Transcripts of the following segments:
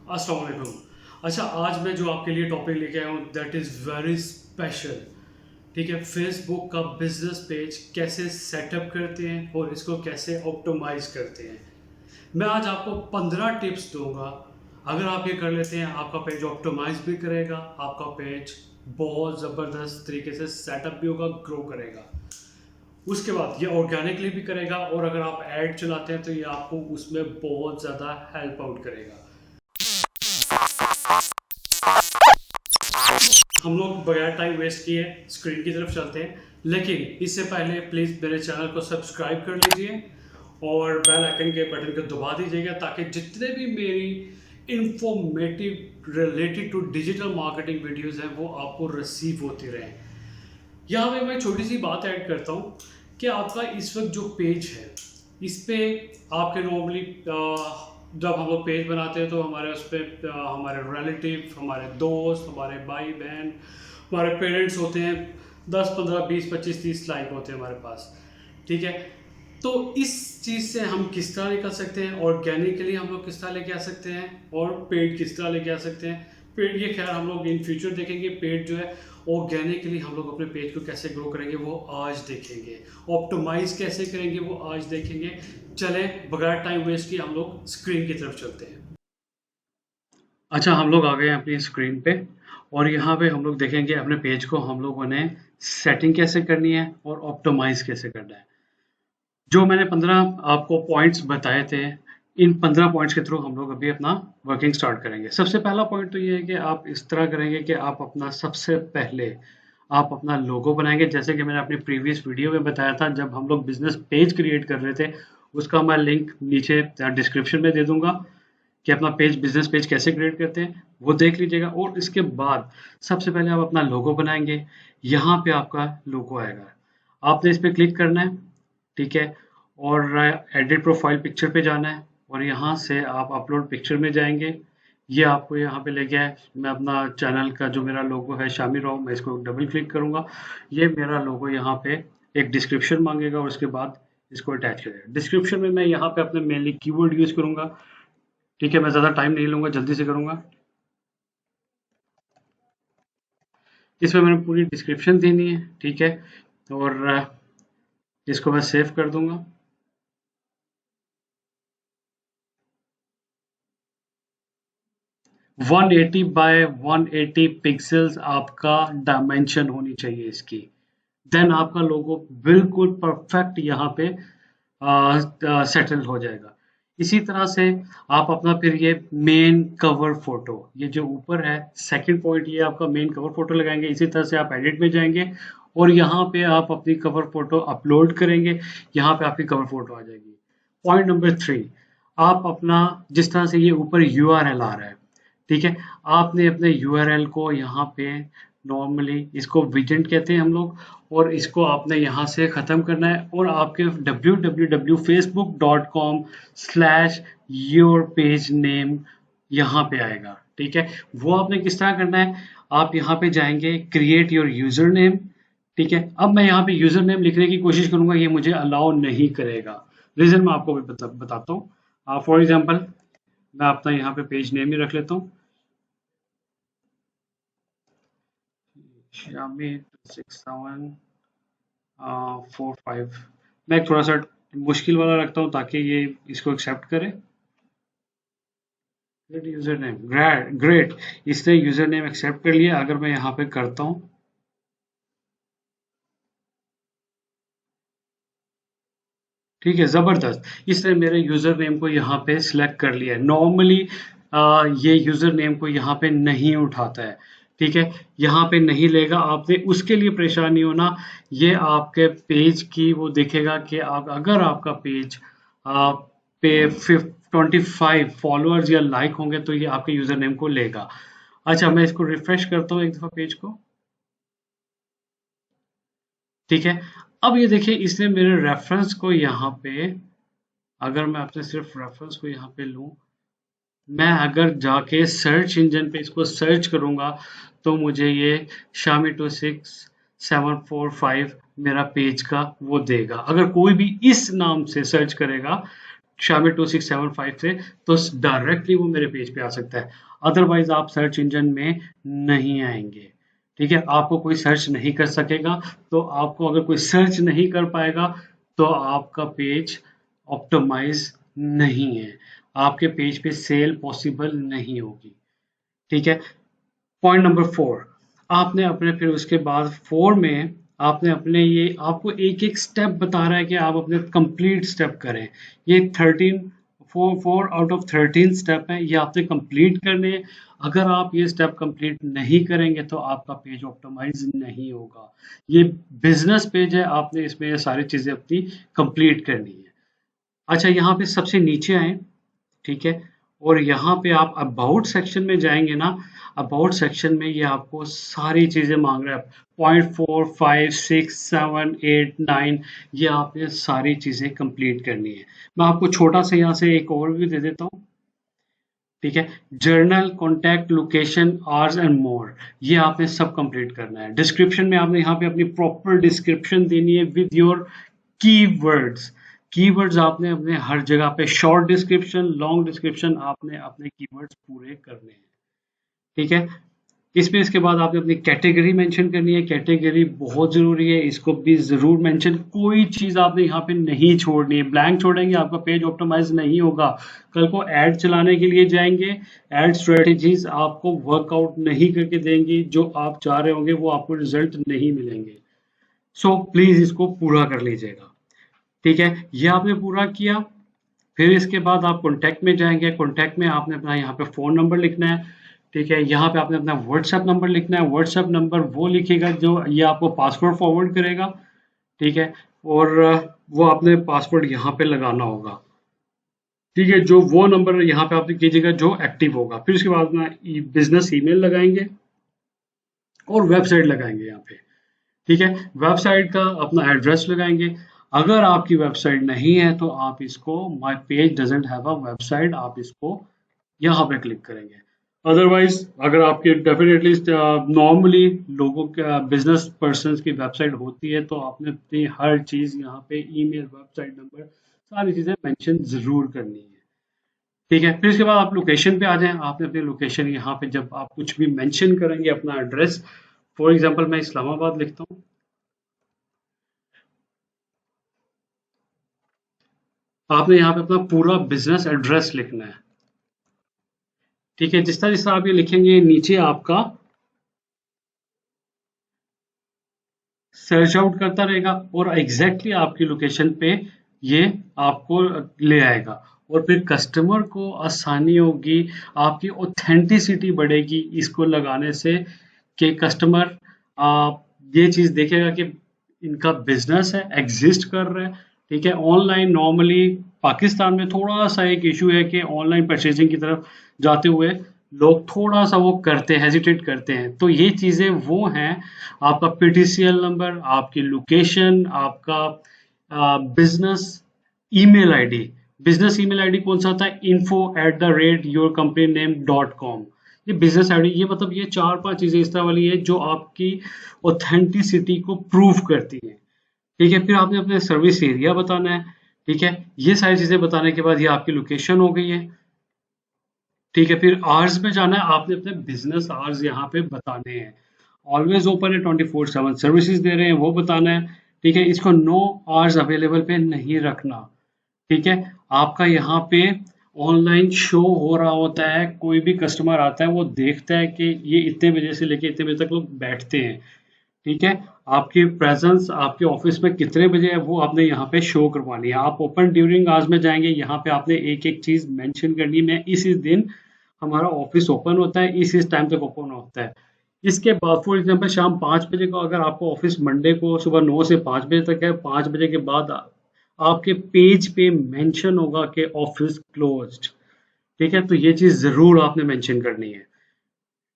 अस्सलाम वालेकुम। अच्छा, आज मैं जो आपके लिए टॉपिक लेके आया हूँ दैट इज़ वेरी स्पेशल। ठीक है, फेसबुक का बिजनेस पेज कैसे सेटअप करते हैं और इसको कैसे ऑप्टिमाइज करते हैं। मैं आज आपको 15 टिप्स दूंगा। अगर आप ये कर लेते हैं आपका पेज ऑप्टिमाइज भी करेगा, आपका पेज बहुत ज़बरदस्त तरीके से सेटअप भी होगा, ग्रो करेगा। उसके बाद ये ऑर्गेनिकली भी करेगा और अगर आप ऐड चलाते हैं तो ये आपको उसमें बहुत ज़्यादा हेल्प आउट करेगा। हम लोग बगैर टाइम वेस्ट किए स्क्रीन की तरफ चलते हैं, लेकिन इससे पहले प्लीज़ मेरे चैनल को सब्सक्राइब कर लीजिए और बेल आइकन के बटन को दबा दीजिएगा ताकि जितने भी मेरी informative related to digital marketing videos हैं वो आपको रिसीव होती रहें। यहाँ पे मैं छोटी सी बात ऐड करता हूँ कि आपका इस वक्त जो पेज है इस पे आपके नॉर्मली जब हम लोग पेज बनाते हैं तो हमारे उस पर हमारे रिलेटिव, हमारे दोस्त, हमारे भाई बहन, हमारे पेरेंट्स होते हैं। 10 15 20 25 30 लाइक होते हैं हमारे पास। ठीक है, तो इस चीज़ से हम किस तरह निकल सकते हैं, ऑर्गेनिकली हम लोग किस तरह लेके आ सकते हैं और पेड किस तरह लेके आ सकते हैं। पेड ये खैर हम लोग इन फ्यूचर देखेंगे। पेड जो है ऑर्गेनिकली हम लोग अपने पेज को कैसे ग्रो करेंगे वो आज देखेंगे। ऑप्टिमाइज कैसे करेंगे वो आज देखेंगे। चले बगैर टाइम वेस्ट किए हम लोग स्क्रीन की तरफ चलते हैं। अच्छा, हम लोग आ गए हैं अपनी स्क्रीन पे और यहाँ पे हम लोग देखेंगे अपने पेज को हम लोगों ने सेटिंग कैसे करनी है और ऑप्टिमाइज कैसे करना है। जो मैंने 15 आपको पॉइंट्स बताए थे, इन 15 पॉइंट्स के थ्रू हम लोग अभी अपना वर्किंग स्टार्ट करेंगे। सबसे पहला पॉइंट तो ये है कि आप इस तरह करेंगे कि आप अपना सबसे पहले आप अपना लोगो बनाएंगे। जैसे कि मैंने अपनी प्रीवियस वीडियो में बताया था, जब हम लोग बिजनेस पेज क्रिएट कर रहे थे, उसका मैं लिंक नीचे डिस्क्रिप्शन में दे दूंगा कि अपना पेज बिजनेस पेज कैसे क्रिएट करते हैं, वो देख लीजिएगा। और इसके बाद सबसे पहले आप अपना लोगो बनाएंगे। यहाँ पे आपका लोगो आएगा, आपने इस पर क्लिक करना है। ठीक है, और एडिट प्रोफाइल पिक्चर पे जाना है और यहाँ से आप अपलोड पिक्चर में जाएंगे। ये आपको यहाँ पे ले गया है। मैं अपना चैनल का जो मेरा लोगो है शामिर राव, मैं इसको डबल क्लिक करूंगा। ये मेरा लोगो यहाँ पे एक डिस्क्रिप्शन मांगेगा और उसके बाद इसको अटैच करेगा। डिस्क्रिप्शन में मैं यहाँ पे अपने मेनली कीवर्ड यूज करूंगा। ठीक है, मैं ज़्यादा टाइम नहीं लूंगा, जल्दी से करूंगा। इसमें मैंने पूरी डिस्क्रिप्शन देनी है। ठीक है, और इसको मैं सेव कर दूंगा। 180 बाय 180 पिक्सल्स आपका डायमेंशन होनी चाहिए इसकी। देन आपका लोगो बिल्कुल परफेक्ट यहाँ पे सेटल हो जाएगा। इसी तरह से आप अपना फिर ये मेन कवर फोटो, ये जो ऊपर है सेकंड पॉइंट, ये आपका मेन कवर फोटो लगाएंगे। इसी तरह से आप एडिट में जाएंगे और यहाँ पे आप अपनी कवर फोटो अपलोड करेंगे। यहाँ पे आपकी कवर फोटो आ जाएगी। पॉइंट नंबर 3, आप अपना जिस तरह से ये ऊपर यूआरएल आ रहा है, ठीक है, आपने अपने यूआरएल को यहाँ पे नॉर्मली इसको विजेंट कहते हैं हम लोग, और इसको आपने यहाँ से ख़त्म करना है और आपके www.facebook.com/yourpageName यहाँ पे आएगा। ठीक है, वो आपने किस तरह करना है, आप यहाँ पे जाएंगे क्रिएट योर यूजर नेम। ठीक है, अब मैं यहाँ पे यूजर नेम लिखने की कोशिश करूंगा, ये मुझे अलाउ नहीं करेगा। रीजन मैं आपको भी बताता हूँ। फॉर एग्जाम्पल मैं अपना यहाँ पे पेज नेम ही रख लेता हूँ, Xiaomi 6745। मैं थोड़ा सा मुश्किल वाला रखता हूँ ताकि ये इसको एक्सेप्ट करे। यूजर नेम ग्रेट, इसने यूजर नेम एक्सेप्ट कर लिया। अगर मैं यहाँ पे करता हूँ, ठीक है, जबरदस्त, इसने मेरे यूजर नेम को यहाँ पे सिलेक्ट कर लिया है। नॉर्मली ये यूजर नेम को यहाँ पे नहीं उठाता है। ठीक है, यहाँ पे नहीं लेगा, आपने उसके लिए परेशान नहीं होना। ये आपके पेज की वो देखेगा कि आप अगर आपका पेज पे 25 फॉलोअर्स या लाइक होंगे तो ये आपके यूजर नेम को लेगा। अच्छा, मैं इसको रिफ्रेश करता हूँ एक दफा पेज को। ठीक है, अब ये देखिए इसने मेरे रेफरेंस को यहाँ पे, अगर मैं अपने सिर्फ रेफरेंस को यहाँ पे लूँ, मैं अगर जाके सर्च इंजन पे इसको सर्च करूंगा तो मुझे ये Xiaomi 26745 मेरा पेज का वो देगा। अगर कोई भी इस नाम से सर्च करेगा Xiaomi 2675 से, तो डायरेक्टली वो मेरे पेज पे आ सकता है। अदरवाइज आप सर्च इंजन में नहीं आएंगे। ठीक है, आपको कोई सर्च नहीं कर सकेगा। तो आपको अगर कोई सर्च नहीं कर पाएगा तो आपका पेज ऑप्टिमाइज नहीं है, आपके पेज पे सेल पॉसिबल नहीं होगी। ठीक है। पॉइंट नंबर 4, आपने अपने फिर उसके बाद 4 में आपने अपने ये आपको एक एक स्टेप बता रहा है कि आप अपने कंप्लीट स्टेप करें। ये 13 4 आउट ऑफ 13 स्टेप हैं, ये आपने कंप्लीट करने हैं। अगर आप ये स्टेप कंप्लीट नहीं करेंगे तो आपका पेज ऑप्टिमाइज नहीं होगा। ये बिजनेस पेज है, आपने इसमें ये सारी चीजें अपनी कंप्लीट करनी है। अच्छा, यहाँ पे सबसे नीचे आए। ठीक है, और यहाँ पे आप अबाउट सेक्शन में जाएंगे ना, अबाउट सेक्शन में ये आपको सारी चीजें मांग रहा है। पॉइंट 4 5 6 7 8 9, ये आपने सारी चीजें कंप्लीट करनी है। मैं आपको छोटा सा यहाँ से एक ओवरव्यू दे देता हूँ। ठीक है, journal, contact, location, hours and more, ये आपने सब कंप्लीट करना है। डिस्क्रिप्शन में आपने यहाँ पे अपनी प्रॉपर डिस्क्रिप्शन देनी है विद योर कीवर्ड्स। कीवर्ड्स आपने अपने हर जगह पे, शॉर्ट डिस्क्रिप्शन, लॉन्ग डिस्क्रिप्शन, आपने अपने कीवर्ड्स पूरे करने हैं। ठीक है, इसमें इसके बाद आपने अपनी कैटेगरी मेंशन करनी है। कैटेगरी बहुत जरूरी है, इसको भी जरूर मेंशन, कोई चीज आपने यहाँ पे नहीं छोड़नी है। ब्लैंक छोड़ेंगे आपका पेज ऑप्टिमाइज नहीं होगा। कल को ऐड चलाने के लिए जाएंगे, ऐड स्ट्रेटेजीज आपको वर्कआउट नहीं करके देंगी, जो आप चाह रहे होंगे वो आपको रिजल्ट नहीं मिलेंगे। सो प्लीज इसको पूरा कर लीजिएगा। ठीक है, ये आपने पूरा किया। फिर इसके बाद आप कॉन्टैक्ट में जाएंगे। कॉन्टैक्ट में आपने अपना यहाँ पे फ़ोन नंबर लिखना है। ठीक है, यहाँ पे आपने अपना व्हाट्सएप नंबर लिखना है। व्हाट्सएप नंबर वो लिखिएगा जो ये आपको पासवर्ड फॉरवर्ड करेगा। ठीक है, और वो आपने पासवर्ड यहाँ पे लगाना होगा। ठीक है, जो वो नंबर यहाँ पे आपने कीजिएगा जो एक्टिव होगा। फिर उसके बाद अपना बिजनेस ईमेल लगाएंगे और वेबसाइट लगाएंगे यहाँ पे। ठीक है, वेबसाइट का अपना एड्रेस लगाएंगे। अगर आपकी वेबसाइट नहीं है तो आप इसको my page doesn't have a website, आप इसको यहाँ पे क्लिक करेंगे। अदरवाइज अगर आपकी डेफिनेटली नॉर्मली लोगों के बिजनेस पर्सन की वेबसाइट होती है तो आपने अपनी हर चीज यहाँ पे ईमेल, वेबसाइट नंबर, सारी चीजें मेंशन जरूर करनी है। ठीक है, फिर इसके बाद आप लोकेशन पे आ जाएं। आपने अपनी लोकेशन यहाँ पे जब आप कुछ भी मेंशन करेंगे अपना एड्रेस, फॉर एग्जांपल मैं इस्लामाबाद लिखता हूँ। आपने यहाँ पे अपना पूरा बिजनेस एड्रेस लिखना है। ठीक है, जिस तरह आप ये लिखेंगे नीचे आपका सर्च आउट करता रहेगा और एग्जैक्टली आपकी लोकेशन पे ये आपको ले आएगा। और फिर कस्टमर को आसानी होगी, आपकी ऑथेंटिसिटी बढ़ेगी इसको लगाने से, कि कस्टमर ये चीज देखेगा कि इनका बिजनेस है, एग्जिस्ट कर रहा है। ठीक है, ऑनलाइन नॉर्मली पाकिस्तान में थोड़ा सा एक इशू है कि ऑनलाइन परचेजिंग की तरफ जाते हुए लोग थोड़ा सा वो करते हैं, हेजिटेट करते हैं। तो ये चीजें वो हैं, आपका पीटीसीएल नंबर, आपकी लोकेशन, आपका business email ID. Business email ID कौन सा होता है? info@yourcompany.name.com। ये बिजनेस आईडी, ये मतलब ये 4-5 चीजें इस तरह वाली है जो आपकी ऑथेंटिसिटी को प्रूव करती है। ठीक है, फिर आपने अपने सर्विस एरिया बताना है। ठीक है, ये सारी चीजें बताने के बाद ये आपकी लोकेशन हो गई है। ठीक है, फिर आवर्स में जाना है, आपने अपने बिजनेस आवर्स यहाँ पे बताने हैं। ऑलवेज ओपन है, 24/7 सर्विसेज दे रहे हैं, वो बताना है। ठीक है, इसको नो आवर्स अवेलेबल पे नहीं रखना। ठीक है, आपका यहाँ पे ऑनलाइन शो हो रहा होता है, कोई भी कस्टमर आता है वो देखता है कि ये इतने बजे से लेके इतने बजे तक लोग बैठते हैं। ठीक है, आपकी प्रेजेंस आपके ऑफिस में कितने बजे है वो आपने यहाँ पे शो करवानी है। आप ओपन ड्यूरिंग आवर्स में जाएंगे, यहाँ पे आपने एक एक चीज मेंशन करनी है। इस दिन हमारा ऑफिस ओपन होता है, इस टाइम तक ओपन होता है। इसके बाद फॉर एग्जांपल शाम 5 बजे को अगर आपको ऑफिस मंडे को सुबह 9 से 5 बजे तक है, 5 बजे के बाद आपके पेज पे मेंशन होगा कि ऑफिस क्लोज्ड। ठीक है, तो ये चीज जरूर आपने मेंशन करनी है।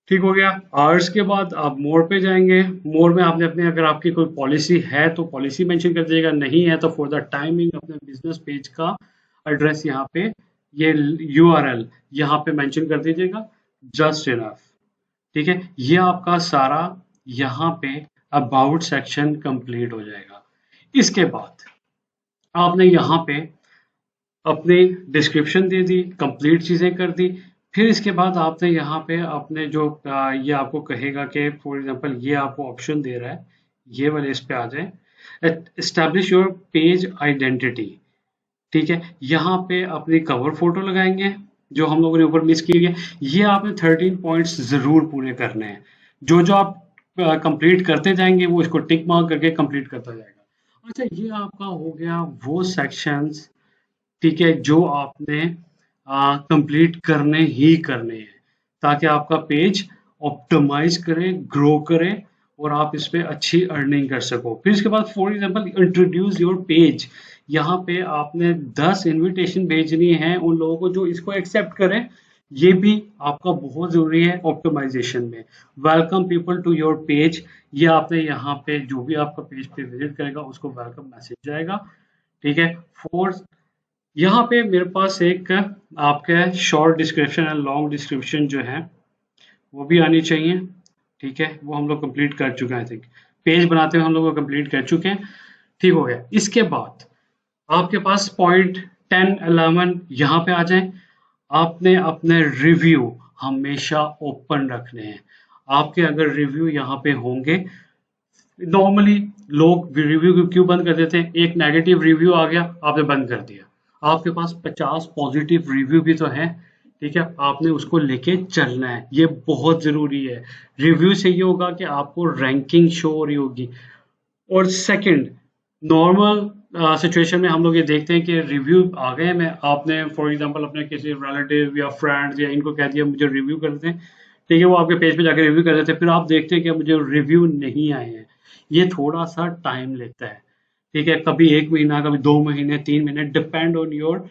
ठीक हो गया। आवर्स के बाद आप मोर पे जाएंगे। मोर में आपने अपने, अगर आपकी कोई पॉलिसी है तो पॉलिसी मेंशन कर दीजिएगा, नहीं है तो फॉर द टाइमिंग अपने बिजनेस पेज का एड्रेस यहाँ पे, ये यूआरएल यहाँ पे मेंशन कर दीजिएगा, जस्ट इनफ। ठीक है, ये आपका सारा यहाँ पे अबाउट सेक्शन कंप्लीट हो जाएगा। इसके बाद आपने यहाँ पे अपनी डिस्क्रिप्शन दे दी, कंप्लीट चीज़ें कर दी। फिर इसके बाद आपने यहाँ पे अपने जो ये आपको कहेगा कि फॉर एग्जांपल ये आपको ऑप्शन दे रहा है, ये वाले इस पे आ जाए, एस्टैब्लिश योर पेज आइडेंटिटी। ठीक है, यहाँ पे अपनी कवर फोटो लगाएंगे जो हम लोगों ने ऊपर मिस की है। ये आपने 13 पॉइंट्स जरूर पूरे करने हैं। जो जो आप कंप्लीट करते जाएंगे वो इसको टिक मार्क करके कंप्लीट करता जाएगा। अच्छा, ये आपका हो गया वो सेक्शंस, ठीक है, जो आपने कंप्लीट करने ही करने हैं ताकि आपका पेज ऑप्टिमाइज करे, ग्रो करे और आप इस पे अच्छी अर्निंग कर सको। फिर इसके बाद for example introduce your page, यहाँ पे आपने 10 इनविटेशन भेजनी है उन लोगों को जो इसको एक्सेप्ट करें। ये भी आपका बहुत जरूरी है ऑप्टिमाइजेशन में। Welcome people to your page, ये आपने यहाँ पे जो भी आपका पेज पे विजिट करेगा उसको वेलकम मैसेज जाएगा। ठीक है, फोर्थ, यहाँ पे मेरे पास एक आपका short description and long description जो है वो भी आनी चाहिए। ठीक है, वो हम लोग कंप्लीट कर चुके हैं, आई थिंक पेज बनाते हुए हम लोग कंप्लीट कर चुके हैं। ठीक हो गया। इसके बाद आपके पास पॉइंट 10 11 यहाँ पे आ जाए। आपने अपने रिव्यू हमेशा ओपन रखने हैं। आपके अगर रिव्यू यहाँ पे होंगे, नॉर्मली लोग रिव्यू क्यों बंद कर देते हैं, एक नेगेटिव रिव्यू आ गया आपने बंद कर दिया। आपके पास 50 पॉजिटिव रिव्यू भी तो है। ठीक है, आपने उसको लेके चलना है, ये बहुत जरूरी है। रिव्यू से ये होगा कि आपको रैंकिंग शो हो रही होगी। और सेकंड, नॉर्मल सिचुएशन में हम लोग ये देखते हैं कि रिव्यू आ गए, मैं आपने फॉर एग्जांपल अपने किसी रिलेटिव या फ्रेंड्स या इनको कह दिया मुझे रिव्यू कर देते हैं। ठीक है, वो आपके पेज पे जाकर रिव्यू कर देते हैं, फिर आप देखते हैं कि मुझे रिव्यू नहीं आए हैं। ये थोड़ा सा टाइम लेता है। ठीक है, कभी 1 महीना, कभी 2 महीने, 3 महीने, depend on your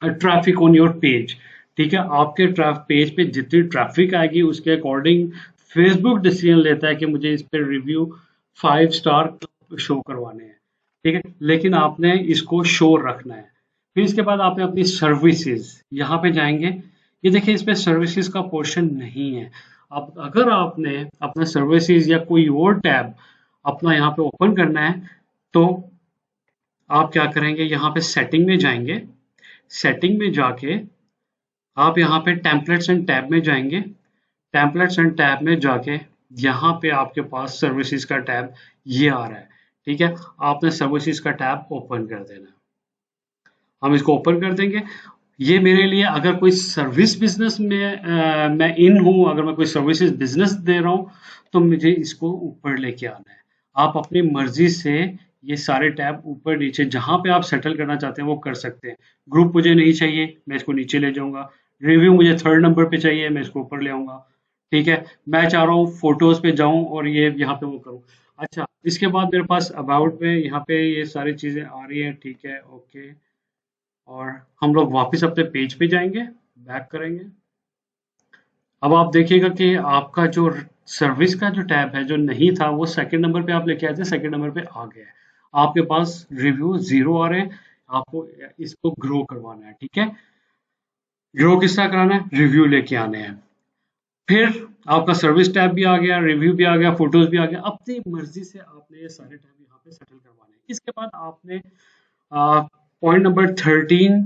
traffic on your page. ठीक है, आपके पेज पे जितनी ट्रैफिक आएगी उसके अकॉर्डिंग फेसबुक डिसीजन लेता है कि मुझे इस पे रिव्यू 5 स्टार शो करवाने हैं। ठीक है, लेकिन आपने इसको शो रखना है। फिर इसके बाद आपने अपनी सर्विसेज यहाँ पे जाएंगे। ये देखिए, इसमें सर्विसेज का पोर्शन नहीं है। अब अगर आपने अपना सर्विसेज या कोई और टैब अपना यहाँ पे ओपन करना है तो आप क्या करेंगे, यहाँ पे सेटिंग में जाएंगे। सेटिंग में जाके आप यहाँ पे टेम्पलेट्स एंड टैब में जाएंगे। टेम्पलेट्स एंड टैब में जाके यहाँ पे आपके पास सर्विसेज का टैब ये आ रहा है। ठीक है, आपने सर्विसेज का टैब ओपन कर देना। हम इसको ओपन कर देंगे। ये मेरे लिए, अगर कोई सर्विस बिजनेस में मैं इन हूँ, अगर मैं कोई सर्विसेज बिजनेस दे रहा हूँ तो मुझे इसको ऊपर लेके आना है। आप अपनी मर्जी से ये सारे टैब ऊपर नीचे जहां पे आप सेटल करना चाहते हैं वो कर सकते हैं। ग्रुप मुझे नहीं चाहिए, मैं इसको नीचे ले जाऊंगा। रिव्यू मुझे 3rd नंबर पे चाहिए, मैं इसको ऊपर ले आऊंगा। ठीक है, मैं चाह रहा हूँ फोटोज पे जाऊं और ये यहाँ पे वो करूँ। अच्छा, इसके बाद मेरे पास अबाउट में यहाँ पे ये सारी चीजें आ रही हैं। ठीक है, ओके। और हम लोग वापस अपने पेज पे जाएंगे, बैक करेंगे। अब आप देखिएगा कि आपका जो सर्विस का जो टैब है जो नहीं था वो 2nd नंबर पे आप लेके आए थे, 2nd नंबर पे आ गया है। आपके पास रिव्यू 0 आ रहे हैं। आपको इसको ग्रो करवाना है। ठीक है, ग्रो किस तरह कराना है, रिव्यू लेके आने हैं। फिर आपका सर्विस टैब भी आ गया, रिव्यू भी आ गया, फोटोज भी आ गया। अपनी मर्जी से आपने ये सारे टैब यहाँ पे सेटल करवाने हैं। इसके बाद आपने point number 13,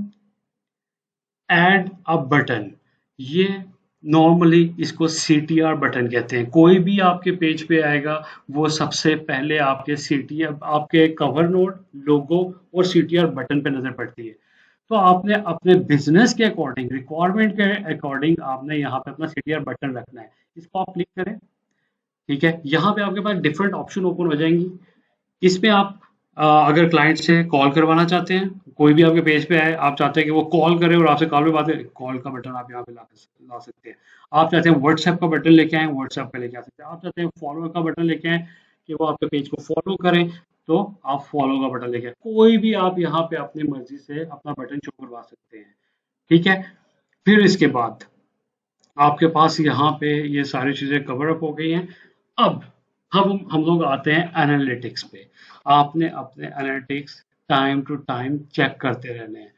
add a button. ये नॉर्मली इसको CTR बटन कहते हैं। कोई भी आपके पेज पे आएगा वो सबसे पहले आपके CTR, आपके कवर नोट, लोगो और CTR बटन पे नजर पड़ती है। तो आपने अपने बिजनेस के अकॉर्डिंग, रिक्वायरमेंट के अकॉर्डिंग आपने यहाँ पे अपना CTR बटन रखना है। इसको आप क्लिक करें। ठीक है, यहाँ पे आपके पास डिफरेंट ऑप्शन ओपन हो जाएंगी। इसमें आप अगर क्लाइंट से कॉल करवाना चाहते हैं, कोई भी आपके पेज पे आए, आप चाहते हैं कि वो कॉल करे और आपसे कॉल पे बात करे, कॉल का बटन आप यहाँ पे ला सकते हैं। आप चाहते हैं व्हाट्सएप का बटन लेके आए, व्हाट्सएप पे लेके आ सकते हैं। आप चाहते हैं फॉलो का बटन लेके आए कि वो आपके पेज को फॉलो करें, तो आप फॉलो का बटन लेके आए। कोई भी आप यहाँ पे अपनी मर्जी से अपना बटन शो करवा सकते हैं। ठीक है, फिर इसके बाद आपके पास यहाँ पे ये सारी चीजें कवर अप हो गई हैं। अब हम लोग आते हैं एनालिटिक्स पे। आपने अपने analytics time to time check करते रहने हैं।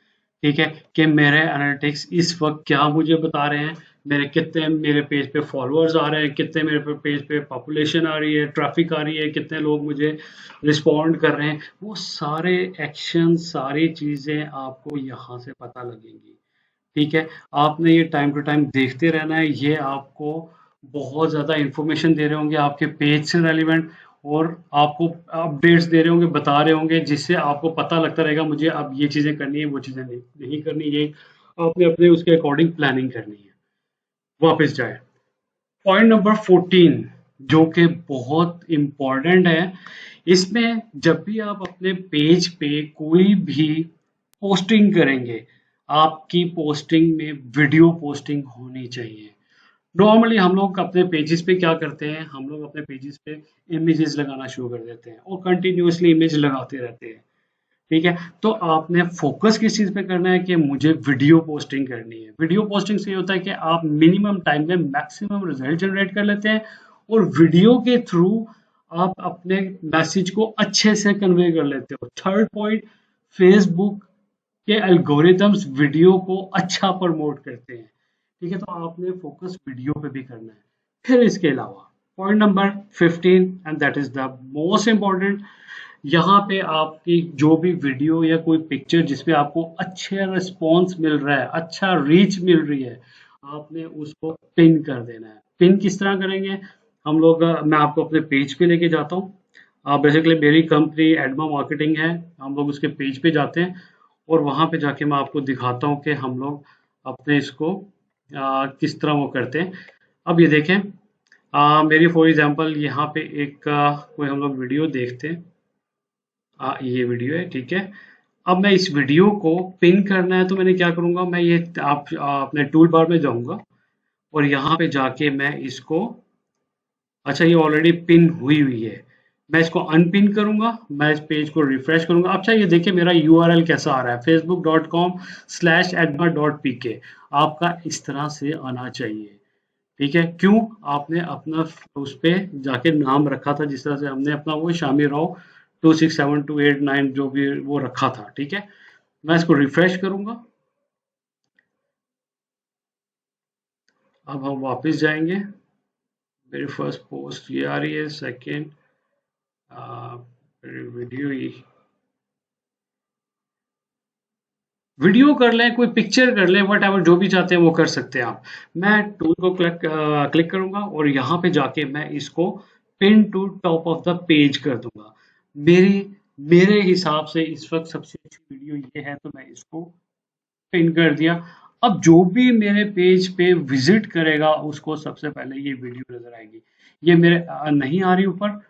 ठीक है, कि मेरे एनालिटिक्स इस वक्त क्या मुझे बता रहे हैं, मेरे पेज पे फॉलोअर्स आ रहे हैं, कितने मेरे पेज पे पॉपुलेशन आ रही है, ट्रैफिक आ रही है, कितने लोग मुझे रिस्पॉन्ड कर रहे हैं, वो सारे एक्शन, सारी चीज़ें आपको यहाँ से पता लगेंगी। ठीक है, आपने ये टाइम टू टाइम देखते रहना है, ये आपको बहुत ज़्यादा इंफॉर्मेशन दे रहे होंगे आपके पेज से रेलिवेंट, और आपको अपडेट्स दे रहे होंगे, बता रहे होंगे, जिससे आपको पता लगता रहेगा मुझे अब ये चीज़ें करनी है, वो चीज़ें नहीं करनी, ये आपने अपने उसके अकॉर्डिंग प्लानिंग करनी है। वापस जाए पॉइंट नंबर 14, जो कि बहुत इम्पॉर्टेंट है। इसमें जब भी आप अपने पेज पे कोई भी पोस्टिंग करेंगे, आपकी पोस्टिंग में वीडियो पोस्टिंग होनी चाहिए। नॉर्मली हम लोग अपने पेजेस पे क्या करते हैं, हम लोग अपने पेजेस पे इमेजेस लगाना शुरू कर देते हैं और कंटिन्यूअसली इमेज लगाते रहते हैं। ठीक है, तो आपने फोकस किस चीज़ पे करना है कि मुझे वीडियो पोस्टिंग करनी है। वीडियो पोस्टिंग से ये होता है कि आप मिनिमम टाइम में मैक्सिमम रिजल्ट जनरेट कर लेते हैं, और वीडियो के थ्रू आप अपने मैसेज को अच्छे से कन्वे कर लेते हो। थर्ड पॉइंट, फेसबुक के एल्गोरिथम्स वीडियो को अच्छा प्रमोट करते हैं। ठीक है, तो आपने फोकस वीडियो पे भी करना है। फिर इसके अलावा point number 15, and that is the most important, यहाँ पे आपकी जो भी वीडियो या कोई पिक्चर जिसपे आपको अच्छे रिस्पॉन्स मिल रहा है, अच्छा रीच मिल रही है, आपने उसको पिन कर देना है। पिन किस तरह करेंगे हम लोग, मैं आपको अपने पेज पे लेके जाता हूँ। बेसिकली मेरी कंपनी एडमा मार्केटिंग है, हम लोग उसके पेज पे जाते हैं और वहाँ पे जाके मैं आपको दिखाता हूँ कि हम लोग अपने इसको किस तरह वो करते हैं। अब ये देखें, मेरी फॉर एग्जांपल यहाँ पे एक कोई हम लोग वीडियो देखते हैं। ये वीडियो है, ठीक है। अब मैं इस वीडियो को पिन करना है, तो मैंने क्या करूँगा, मैं ये आप अपने टूल बार में जाऊँगा और यहाँ पे जाके मैं इसको, अच्छा ये ऑलरेडी पिन हुई हुई है, मैं इसको अनपिन करूँगा, मैं इस पेज को रिफ्रेश करूँगा। अच्छा ये देखिए मेरा यूआरएल कैसा आ रहा है, facebook.com/adma.pk, आपका इस तरह से आना चाहिए। ठीक है, क्यों, आपने अपना उस पे जाके नाम रखा था, जिस तरह से हमने अपना वो शामी राव 267289 जो भी वो रखा था। ठीक है, मैं इसको रिफ्रेश करूंगा। अब हम वापस जाएंगे, मेरी फर्स्ट पोस्ट ये आ रही है, सेकेंड वीडियो, वीडियो कर लें, कोई पिक्चर कर लें, वट एवर जो भी चाहते हैं वो कर सकते हैं आप। मैं टूल को क्लिक करूंगा और यहाँ पे जाके मैं इसको pin to top of the page कर दूंगा। मेरी मेरे हिसाब से इस वक्त सबसे अच्छी वीडियो ये है, तो मैं इसको पिन कर दिया। अब जो भी मेरे पेज पे विजिट करेगा उसको सबसे पहले ये वीडियो नजर आएगी। ये मेरे नहीं आ रही ऊपर,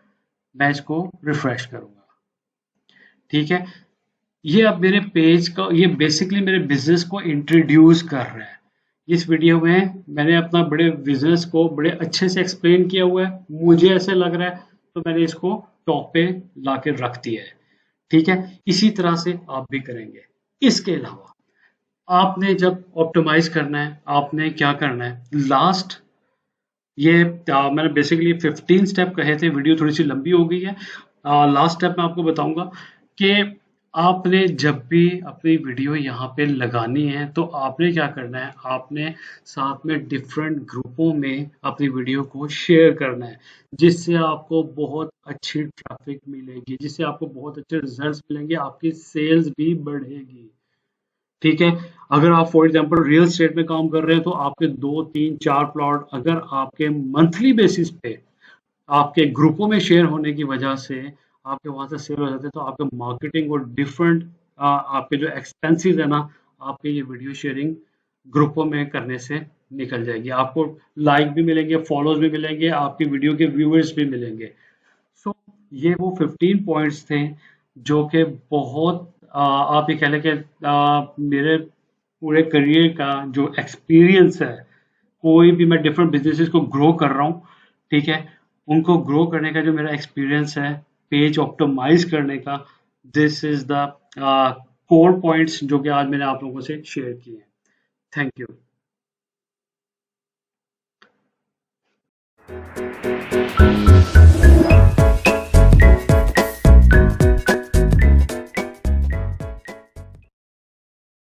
मैं इसको रिफ्रेश करूंगा। ठीक है, ये अब मेरे पेज का, ये बेसिकली मेरे बिजनेस को इंट्रोड्यूस कर रहा है। इस वीडियो में मैंने अपना बड़े बिजनेस को बड़े अच्छे से एक्सप्लेन किया हुआ है, मुझे ऐसे लग रहा है, तो मैंने इसको टॉप पे लाके रख दिया है। ठीक है, इसी तरह से आप भी करेंगे। इसके अलावा आपने जब ऑप्टिमाइज करना है, आपने क्या करना है, लास्ट ये मैंने बेसिकली 15 स्टेप कहे थे, वीडियो थोड़ी सी लंबी हो गई है। लास्ट स्टेप मैं आपको बताऊंगा कि आपने जब भी अपनी वीडियो यहाँ पे लगानी है, तो आपने क्या करना है, आपने साथ में डिफरेंट ग्रुपों में अपनी वीडियो को शेयर करना है, जिससे आपको बहुत अच्छी ट्रैफिक मिलेगी, जिससे आपको बहुत अच्छे रिजल्ट्स मिलेंगे, आपकी सेल्स भी बढ़ेगी। ठीक है, अगर आप फॉर एग्जांपल रियल एस्टेट में काम कर रहे हैं, तो आपके 2 3 4 प्लॉट अगर आपके मंथली बेसिस पे आपके ग्रुपों में शेयर होने की वजह से आपके वहां से सेल हो जाते हैं, तो आपके मार्केटिंग और डिफरेंट आपके जो एक्सपेंसेस है ना, आपके ये वीडियो शेयरिंग ग्रुपों में करने से निकल जाएगी। आपको लाइक भी मिलेंगे, फॉलोज भी मिलेंगे, आपकी वीडियो के व्यूअर्स भी मिलेंगे। सो ये वो 15 पॉइंट्स थे जो कि बहुत आप ये कह लें कि मेरे पूरे करियर का जो एक्सपीरियंस है, कोई भी मैं डिफरेंट बिजनेसेस को ग्रो कर रहा हूँ, ठीक है, उनको ग्रो करने का जो मेरा एक्सपीरियंस है, पेज ऑप्टिमाइज करने का, this is the core points जो कि आज मैंने आप लोगों से शेयर किए। Thank you.